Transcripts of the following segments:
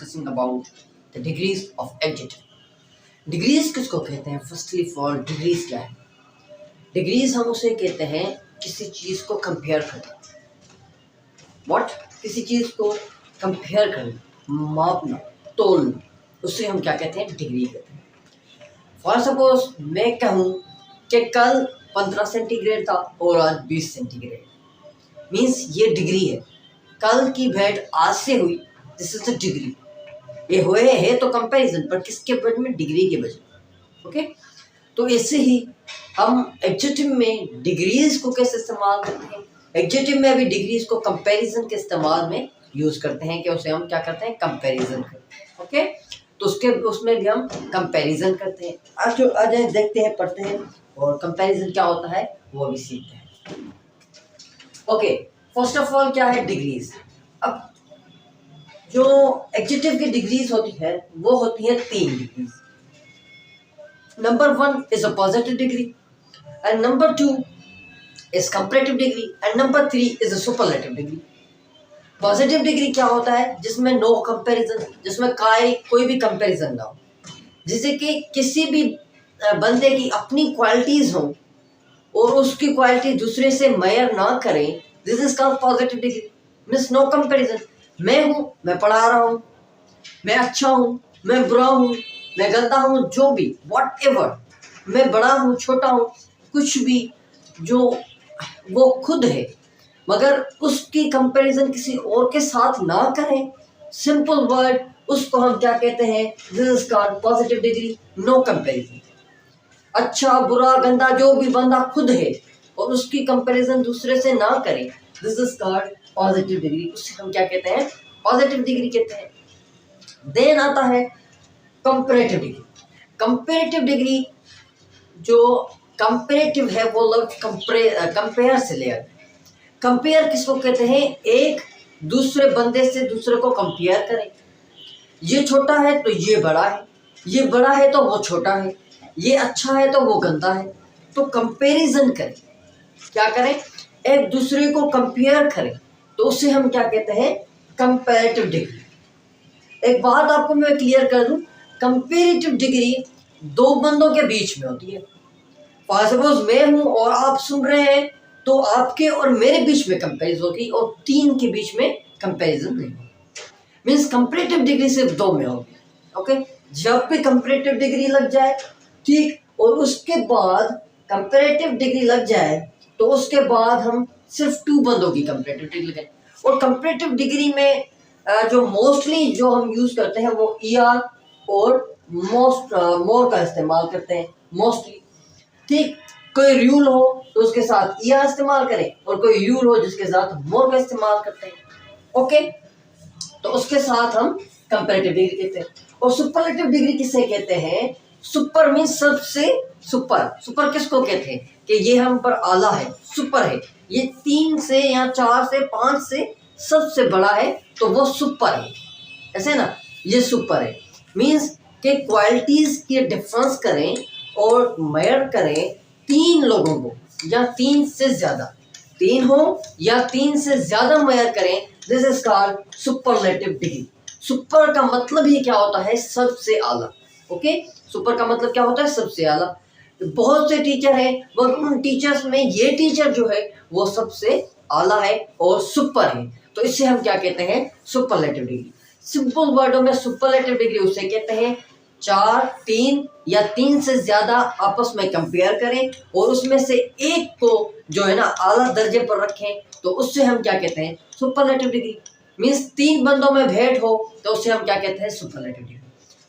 discussing about the degrees of adjective. Degrees किसको कहते हैं? फर्स्टली फॉर डिग्रीज क्या है? डिग्रीज हम उसे कहते हैं किसी चीज को कंपेयर करना. व्हाट? किसी चीज को कंपेयर करना, मापना, तोलना, उससे हम क्या कहते हैं? डिग्री कहते हैं. फॉर सपोज मैं कहूँ कि कल 15 सेंटीग्रेड था और आज 20 सेंटीग्रेड, मीन्स ये डिग्री है. कल की भेंट आज से हुई, दिस इज द डिग्री. ये हुए है तो कंपैरिजन, पर किसके वजह में? डिग्री के वजह. ओके, तो ऐसे ही हम एडजेक्टिव में डिग्रीज को कैसे इस्तेमाल करते हैं? एडजेक्टिव में भी डिग्रीज को कंपैरिजन के इस्तेमाल में यूज करते हैं कि उसे हम क्या करते हैं? कंपैरिजन करते हैं. ओके, तो उसमें भी हम कंपैरिजन करते हैं. आज देखते हैं, पढ़ते हैं और कंपैरिजन क्या होता है वो भी सीखते हैं. ओके, फर्स्ट ऑफ ऑल क्या है? डिग्रीज. अब जो एडजेक्टिव की डिग्रीज होती है वो होती है 3 degrees. Number 1 is a positive degree, and number 2 is comparative degree, and number 3 is a superlative degree. Positive degree क्या होता है? जिसमें नो कंपैरिजन, जिसमें कोई भी कंपैरिजन ना हो, जिसे कि किसी भी बंदे की अपनी क्वालिटीज हो और उसकी क्वालिटी दूसरे से मेयर ना करें. This is called positive degree. Means no comparison. मैं हूँ, मैं पढ़ा रहा हूँ, मैं अच्छा हूँ, मैं बुरा हूँ, मैं गंदा हूँ, जो भी, वॉट एवर, मैं बड़ा हूँ, छोटा हूँ, कुछ भी, जो वो खुद है, मगर उसकी कंपैरिजन किसी और के साथ ना करें. सिंपल वर्ड, उसको हम क्या कहते हैं? This is called positive degree. No comparison. अच्छा बुरा गंदा जो भी बंदा खुद है और उसकी कंपैरिजन दूसरे से ना करें, this is called positive degree. उससे हम क्या कहते हैं? पॉजिटिव डिग्री कहते हैं. देन आता है कंपैरेटिव डिग्री. कंपैरेटिव डिग्री, जो कंपैरेटिव है वो लोग कंपेयर से ले आते हैं. कंपेयर किसको कहते हैं? एक दूसरे बंदे से दूसरे को कंपेयर करें. ये छोटा है तो ये बड़ा है, ये बड़ा है तो वो छोटा है, ये अच्छा है तो वो गंदा है. तो कंपैरिजन करें. क्या करें? एक दूसरे को कंपेयर करें, तो उसे हम क्या कहते हैं? Comparative degree. एक बात आपको मैं क्लियर कर दूं, कंपैरेटिव डिग्री 2 बंदों के बीच में होती है. फॉर सपोज मैं हूं और आप सुन रहे हैं, तो आपके और मेरे बीच में कंपैरिजन होगी और 3 के बीच में कंपैरिजन नहीं होगी. मीन्स कंपैरेटिव डिग्री सिर्फ 2 में होगी. ओके, जब भी कंपैरेटिव डिग्री लग जाए, ठीक, और उसके बाद कंपैरेटिव डिग्री लग जाए, तो उसके बाद हम सिर्फ 2 बंदों की कंपैरेटिव डिग्री लगाएं. और कंपैरेटिव डिग्री में जो मोस्टली जो हम यूज करते हैं वो ईआर और मोर का इस्तेमाल करते हैं मोस्टली. ठीक, कोई रूल हो तो उसके साथ ईआर इस्तेमाल करें, और कोई रूल हो जिसके साथ मोर का इस्तेमाल करते हैं. ओके, तो उसके साथ हम कंपैरेटिव डिग्री कहते हैं. और सुपरलेटिव डिग्री किसे कहते हैं? सुपर मीन्स सबसे सुपर. सुपर किसको कहते हैं? कि ये हम पर आला है, सुपर है, ये 3 से या 4 से 5 से सबसे बड़ा है, तो वो सुपर है. ऐसे ना, ये सुपर है. मीन्स के क्वालिटीज के डिफरेंस करें और मेयर करें 3 लोगों को, या 3 से ज्यादा, 3 हो या 3 से ज्यादा मेयर करें, this is called superlative degree. Super का मतलब ही क्या होता है? सबसे आला. ओके, सुपर का मतलब क्या होता है? सबसे आला. बहुत से टीचर हैं, मगर उन टीचर्स में ये टीचर जो है वो सबसे आला है और सुपर है, तो इससे हम क्या कहते हैं? Superlative degree. सिंपल वर्डों में सुपरलेटिव डिग्री उसे कहते हैं 4, 3 या 3 से ज्यादा आपस में कंपेयर करें और उसमें से एक को जो है ना आला दर्जे पर रखें, तो उससे हम क्या कहते हैं? Superlative degree. मीन्स 3 बंदों में भेंट हो तो उससे हम क्या कहते हैं? Superlative degree.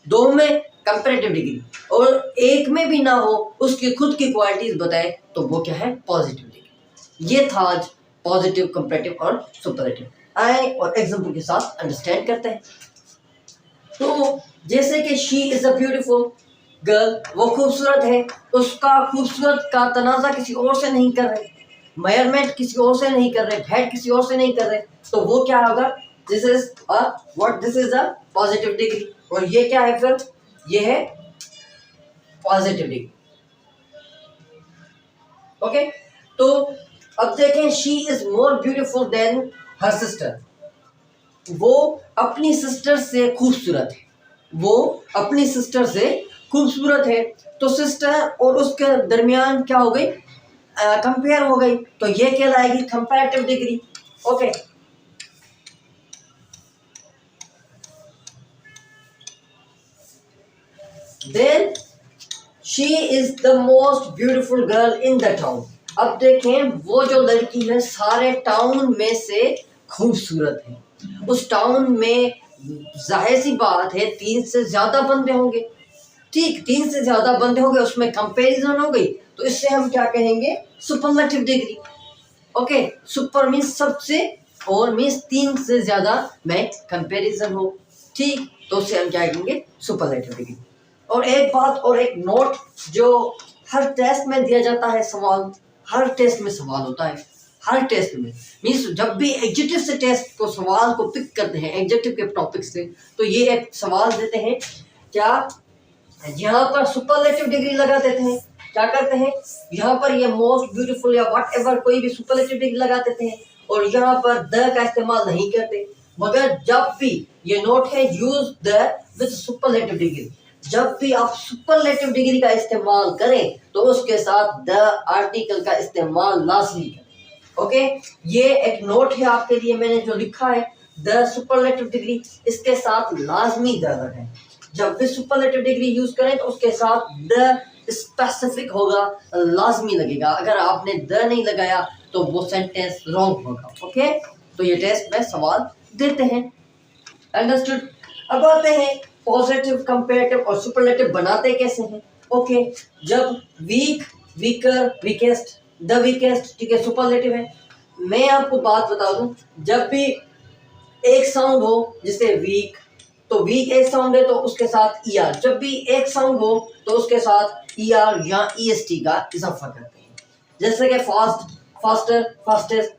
2 में कंपैरेटिव डिग्री, और 1 में भी ना हो, उसकी खुद की क्वालिटीज बताए, तो वो क्या है? Positive degree. ये था आज पॉजिटिव, कंपैरेटिव और सुपरलेटिव. आए और एग्जांपल के साथ अंडरस्टैंड करते हैं. तो जैसे कि she is a beautiful girl, वो खूबसूरत है, उसका खूबसूरत का तनाजा किसी और से नहीं कर रहे, मेजरमेंट किसी और से नहीं कर रहे, भेंट किसी और से नहीं कर रहे, तो वो क्या होगा? This is a what? This is a positive degree. और ये क्या है फिर? ये है पॉजिटिव डिग्री. ओके, तो अब देखें, she is more beautiful then her sister. वो अपनी सिस्टर से खूबसूरत है, वो अपनी सिस्टर से खूबसूरत है। तो सिस्टर और उसके दरमियान क्या हो गई, कंपेयर हो गई, तो ये कहलाएगी comparative degree. Okay, then she is the most beautiful girl in the town. अब देखें, वो जो लड़की है सारे टाउन में से खूबसूरत है। उस टाउन में जाहिर सी बात है 3 से ज्यादा बंदे होंगे, ठीक, 3 से ज्यादा बंदे होंगे, उसमें कंपैरिजन हो गई, तो इससे हम क्या कहेंगे, superlative degree. Okay, super means सबसे, और मीन्स 3 से ज्यादा में कंपैरिजन हो, ठीक, तो उससे हम क्या कहेंगे, सुपरलेटिव डिग्री। और एक बात और एक नोट, जो हर टेस्ट में दिया जाता है सवाल, हर टेस्ट में सवाल होता है, हर टेस्ट में, मीन्स जब भी एडजेक्टिव से टेस्ट को सवाल को पिक करते हैं, एडजेक्टिव के टॉपिक से, तो ये एक सवाल देते हैं, क्या यहाँ पर सुपरलेटिव डिग्री लगा देते हैं, क्या करते हैं, यहाँ पर ये मोस्ट ब्यूटीफुल या व्हाट एवर कोई भी सुपरलेटिव डिग्री लगा देते हैं, और यहाँ पर द का इस्तेमाल नहीं करते। मगर जब भी ये नोट है, use the with superlative degree, जब भी आप सुपरलेटिव डिग्री का इस्तेमाल करें तो उसके साथ द आर्टिकल का इस्तेमाल लाजमी करें। ओके, ये एक नोट है आपके लिए, मैंने जो लिखा है द सुपरलेटिव डिग्री, इसके साथ लाजमी द है। जब भी सुपरलेटिव डिग्री यूज करें तो उसके साथ द स्पेसिफिक होगा, लाजमी लगेगा। अगर आपने द नहीं लगाया तो वो सेंटेंस रॉन्ग होगा। ओके, तो ये टेस्ट में सवाल देते हैं, अंडरस्टूड। अब आते हैं पॉजिटिव, कंपैरेटिव और सुपरलेटिव बनाते कैसे हैं। ओके, जब weak, weaker, weakest, the weakest, ठीक है, सुपरलेटिव है। मैं आपको बात बता दूं, जब भी एक साउंड हो जैसे वीक, तो वीक एक साउंड है तो उसके साथ ईआर, जब भी एक साउंड हो तो उसके साथ ईआर या ईएसटी का इजाफा करते हैं, जैसे कि फास्ट, फास्टर, फास्टेस्ट।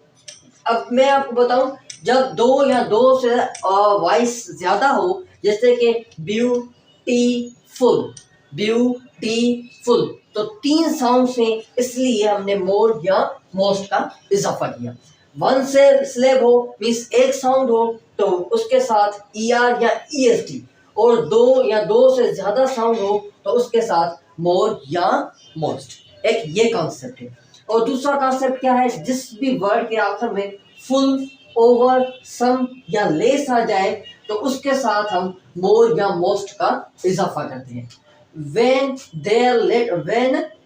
अब मैं आपको बताऊं, जब दो या दो से वॉइस ज्यादा हो, जैसे कि ब्यूटीफुल, ब्यूटीफुल, तो 3 साउंड से, इसलिए हमने मोर या मोस्ट का इजाफा किया। 1 से स्लेब हो मीन्स एक साउंड हो तो उसके साथ ईआर या ईएसटी, और 2 या 2 से ज्यादा साउंड हो तो उसके साथ मोर या मोस्ट। एक ये कॉन्सेप्ट है। और दूसरा कॉन्सेप्ट क्या है, जिस भी वर्ड के आखिर में फुल, ओवर, सम या लेस आ जाए तो उसके साथ हम मोर या मोस्ट का इजाफा करते हैं। when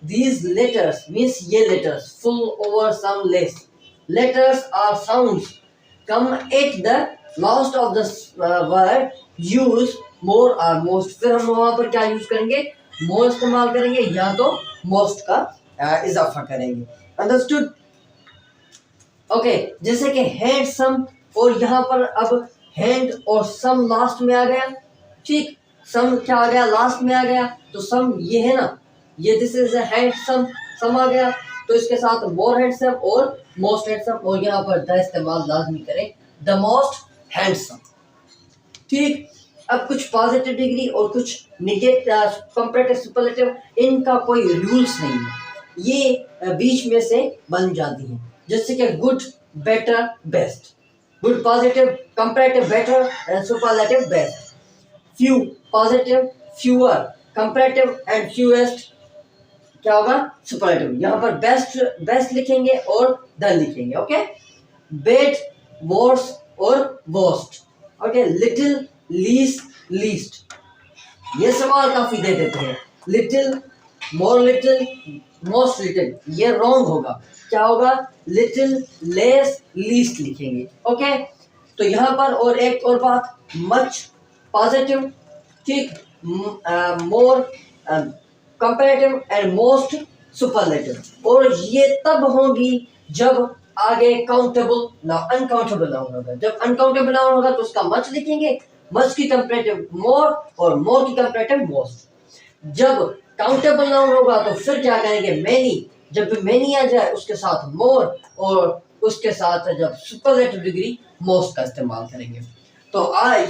these letters means ये letters full, over, some, less, letters are sounds come at the last of the word, use more or most। फिर हम वहां पर क्या यूज करेंगे, more इस्तेमाल करेंगे या तो most का इजाफा करेंगे। अंडरस्टूड। ओके, जैसे कि हैंडसम, और यहाँ पर अब हैंड और सम लास्ट में आ गया, ठीक, सम क्या आ गया, लास्ट में आ गया, तो सम ये है ना, ये दिस इज हैंडसम, सम आ गया, तो इसके साथ मोर हैंडसम और मोस्ट हैंडसम, और यहाँ पर द इस्तेमाल लाजमी करें, द मोस्ट हैंडसम, ठीक। अब कुछ पॉजिटिव डिग्री और कुछ नेगेटिव, कंपैरेटिव, सुपरलेटिव, इनका कोई रूल्स नहीं है, ये बीच में से बन जाती है, जैसे कि good, better, best, good positive, comparative better and superlative best, few positive, fewer comparative and fewest क्या होगा, सुपरलेटिव। यहाँ पर बेस्ट, बेस्ट लिखेंगे और द लिखेंगे। ओके, बेड, वर्स और worst. Okay, little, least, least. ये सवाल काफी दे देते हैं, लिटिल, मोर लिटिल, मोस्ट लिटिल, ये रॉन्ग होगा, क्या होगा, लिटिल, लेस, लीस्ट लिखेंगे। ओके, तो यहाँ पर और एक और बात, मच पॉजिटिव, ठीक, मोर कंपैरेटिव एंड मोस्ट सुपरलेटिव, और ये तब होंगी जब आगे काउंटेबल ना अनकाउंटेबल नाउन होगा। जब अनकाउंटेबल नाउन होगा तो उसका मच लिखेंगे, मच की कंपैरेटिव मोर और मोर की कंपैरेटिव मोस्ट। जब काउंटेबल नाउन होगा तो फिर क्या करेंगे, मैनी, जब भी मैनी आ जाए उसके साथ मोर, और उसके साथ जब सुपरलेटिव डिग्री मोस्ट का इस्तेमाल करेंगे। तो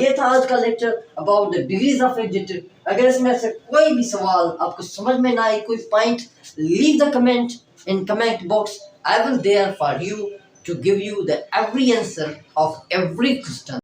ये था आज का lecture about the degrees of adjective. अगर इसमें से कोई भी सवाल आपको समझ में ना आए, कोई point, leave the comment in comment box. I will there for you to give you the every answer of every question.